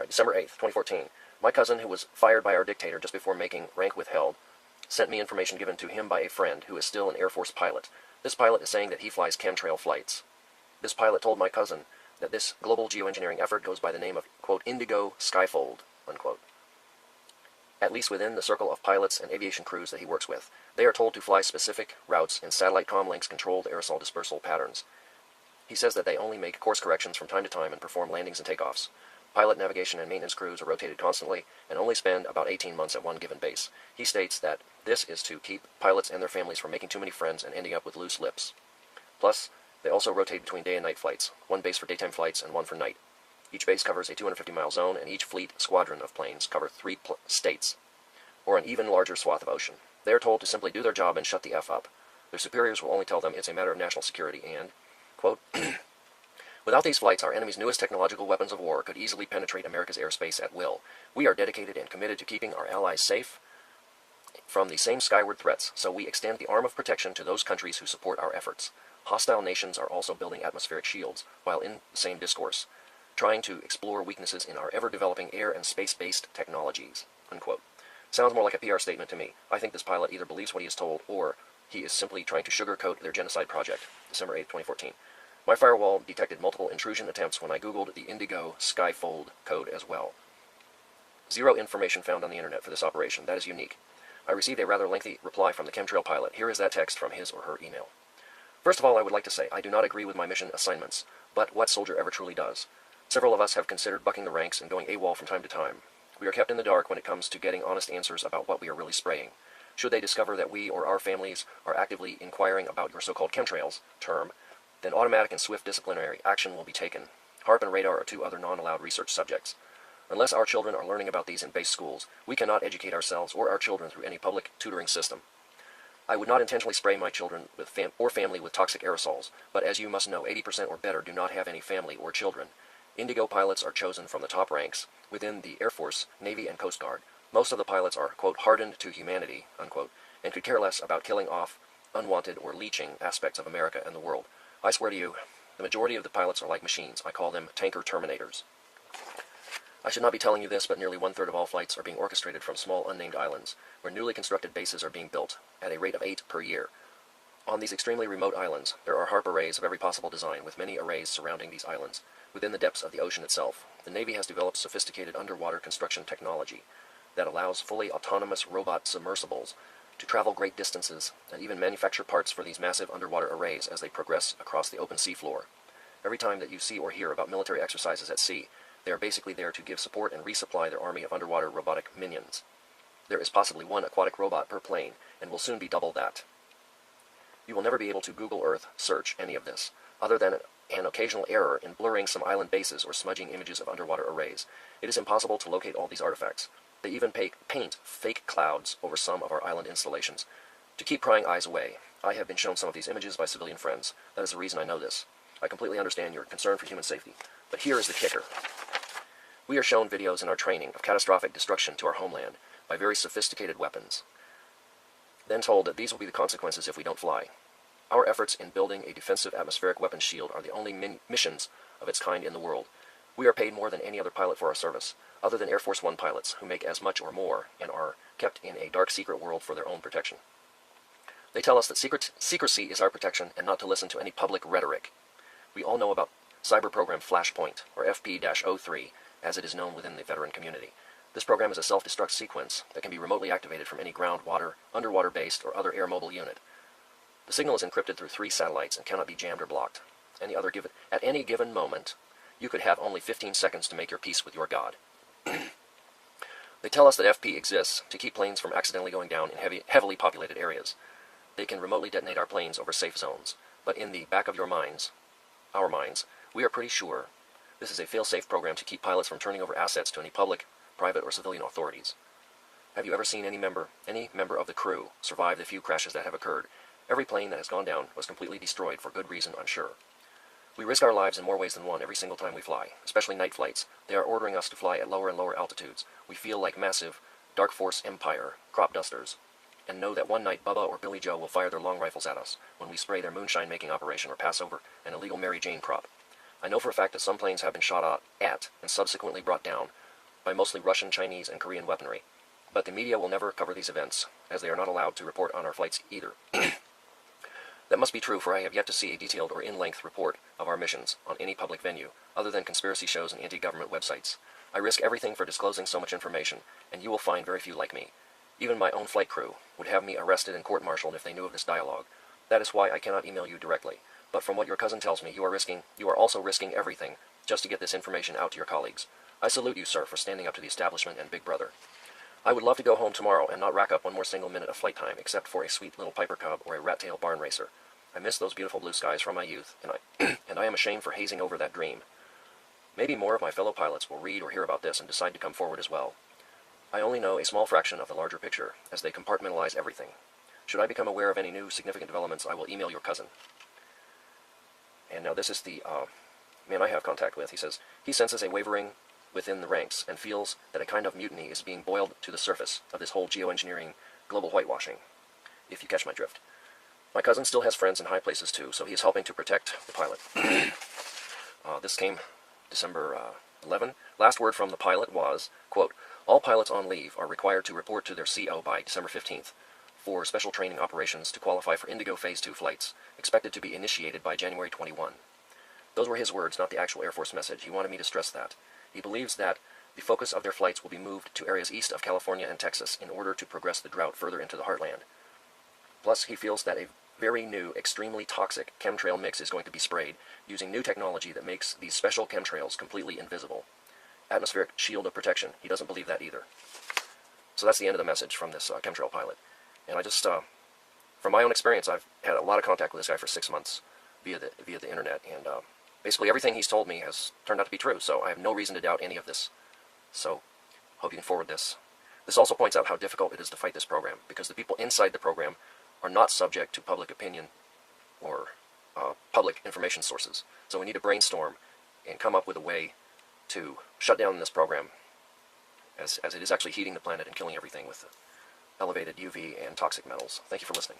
Right, December 8th, 2014. My cousin, who was fired by our dictator just before making rank withheld, sent me information given to him by a friend who is still an Air Force pilot. This pilot is saying that he flies chemtrail flights. This pilot told my cousin that this global geoengineering effort goes by the name of, quote, Indigo Skyfold, unquote. At least within the circle of pilots and aviation crews that he works with. They are told to fly specific routes in satellite comlinks controlled aerosol dispersal patterns. He says that they only make course corrections from time to time and perform landings and takeoffs. Pilot navigation and maintenance crews are rotated constantly and only spend about 18 months at one given base. He states that this is to keep pilots and their families from making too many friends and ending up with loose lips. Plus, they also rotate between day and night flights, one base for daytime flights and one for night. Each base covers a 250-mile zone, and each fleet squadron of planes cover 3 states, or an even larger swath of ocean. They are told to simply do their job and shut the F up. Their superiors will only tell them it's a matter of national security and, quote, without these flights, our enemy's newest technological weapons of war could easily penetrate America's airspace at will. We are dedicated and committed to keeping our allies safe from the same skyward threats, so we extend the arm of protection to those countries who support our efforts. Hostile nations are also building atmospheric shields, while in the same discourse, trying to explore weaknesses in our ever-developing air and space-based technologies, unquote. Sounds more like a PR statement to me. I think this pilot either believes what he is told, or he is simply trying to sugarcoat their genocide project. December 8th, 2014. My firewall detected multiple intrusion attempts when I googled the Indigo Skyfold code as well. Zero information found on the internet for this operation. That is unique. I received a rather lengthy reply from the chemtrail pilot. Here is that text from his or her email. First of all, I would like to say I do not agree with my mission assignments, but what soldier ever truly does? Several of us have considered bucking the ranks and going AWOL from time to time. We are kept in the dark when it comes to getting honest answers about what we are really spraying. Should they discover that we or our families are actively inquiring about your so-called chemtrails term, then automatic and swift disciplinary action will be taken. HARP and radar are 2 other non-allowed research subjects. Unless our children are learning about these in base schools, we cannot educate ourselves or our children through any public tutoring system. I would not intentionally spray my children or family with toxic aerosols, but as you must know, 80% or better do not have any family or children. Indigo pilots are chosen from the top ranks within the Air Force, Navy, and Coast Guard. Most of the pilots are, quote, hardened to humanity, unquote, and could care less about killing off unwanted or leeching aspects of America and the world. I swear to you, the majority of the pilots are like machines. I call them tanker terminators. I should not be telling you this, but nearly 1/3 of all flights are being orchestrated from small unnamed islands, where newly constructed bases are being built, at a rate of 8 per year. On these extremely remote islands, there are HARP arrays of every possible design, with many arrays surrounding these islands. Within the depths of the ocean itself, the Navy has developed sophisticated underwater construction technology that allows fully autonomous robot submersibles to travel great distances and even manufacture parts for these massive underwater arrays as they progress across the open seafloor. Every time that you see or hear about military exercises at sea, they are basically there to give support and resupply their army of underwater robotic minions. There is possibly 1 aquatic robot per plane, and will soon be double that. You will never be able to Google Earth search any of this, other than an occasional error in blurring some island bases or smudging images of underwater arrays. It is impossible to locate all these artifacts. They even paint fake clouds over some of our island installations to keep prying eyes away. I have been shown some of these images by civilian friends. That is the reason I know this. I completely understand your concern for human safety, but here is the kicker. We are shown videos in our training of catastrophic destruction to our homeland by very sophisticated weapons, then told that these will be the consequences if we don't fly. Our efforts in building a defensive atmospheric weapons shield are the only missions of its kind in the world. We are paid more than any other pilot for our service, other than Air Force One pilots, who make as much or more and are kept in a dark secret world for their own protection. They tell us that secrecy is our protection and not to listen to any public rhetoric. We all know about Cyber Program Flashpoint, or FP-03, as it is known within the veteran community. This program is a self-destruct sequence that can be remotely activated from any ground, water, underwater-based, or other air-mobile unit. The signal is encrypted through 3 satellites and cannot be jammed or blocked. At any given moment, you could have only 15 seconds to make your peace with your God. They tell us that FP exists to keep planes from accidentally going down in heavily populated areas. They can remotely detonate our planes over safe zones, but in the back of your minds, our minds, we are pretty sure this is a fail-safe program to keep pilots from turning over assets to any public, private, or civilian authorities. Have you ever seen any member of the crew survive the few crashes that have occurred? Every plane that has gone down was completely destroyed for good reason, I'm sure. We risk our lives in more ways than one every single time we fly, especially night flights. They are ordering us to fly at lower and lower altitudes. We feel like massive Dark Force Empire crop dusters, and know that one night Bubba or Billy Joe will fire their long rifles at us when we spray their moonshine-making operation or pass over an illegal Mary Jane crop. I know for a fact that some planes have been shot at and subsequently brought down, by mostly Russian, Chinese, and Korean weaponry. But the media will never cover these events, as they are not allowed to report on our flights either. That must be true, for I have yet to see a detailed or in-length report of our missions on any public venue, other than conspiracy shows and anti-government websites. I risk everything for disclosing so much information, and you will find very few like me. Even my own flight crew would have me arrested and court-martialed if they knew of this dialogue. That is why I cannot email you directly. But from what your cousin tells me, you are also risking everything just to get this information out to your colleagues. I salute you, sir, for standing up to the establishment and Big Brother. I would love to go home tomorrow and not rack up one more single minute of flight time, except for a sweet little Piper Cub or a rat-tail barn racer. I miss those beautiful blue skies from my youth, and I am ashamed for hazing over that dream. Maybe more of my fellow pilots will read or hear about this and decide to come forward as well. I only know a small fraction of the larger picture, as they compartmentalize everything. Should I become aware of any new significant developments, I will email your cousin. And now this is the man I have contact with. He says, he senses a wavering within the ranks and feels that a kind of mutiny is being boiled to the surface of this whole geoengineering global whitewashing, if you catch my drift. My cousin still has friends in high places too, so he is helping to protect the pilot. This came December 11. Last word from the pilot was, quote, all pilots on leave are required to report to their CO by December 15th for special training operations to qualify for Indigo Phase 2 flights, expected to be initiated by January 21. Those were his words, not the actual Air Force message. He wanted me to stress that. He believes that the focus of their flights will be moved to areas east of California and Texas in order to progress the drought further into the heartland. Plus, he feels that a very new, extremely toxic chemtrail mix is going to be sprayed using new technology that makes these special chemtrails completely invisible. Atmospheric shield of protection. He doesn't believe that either. So that's the end of the message from this chemtrail pilot. And I just, from my own experience, I've had a lot of contact with this guy for 6 months via the internet, and basically everything he's told me has turned out to be true, so I have no reason to doubt any of this. So, hope you can forward this. This also points out how difficult it is to fight this program, because the people inside the program are not subject to public opinion or public information sources. So we need to brainstorm and come up with a way to shut down this program, as it is actually heating the planet and killing everything with elevated UV and toxic metals. Thank you for listening.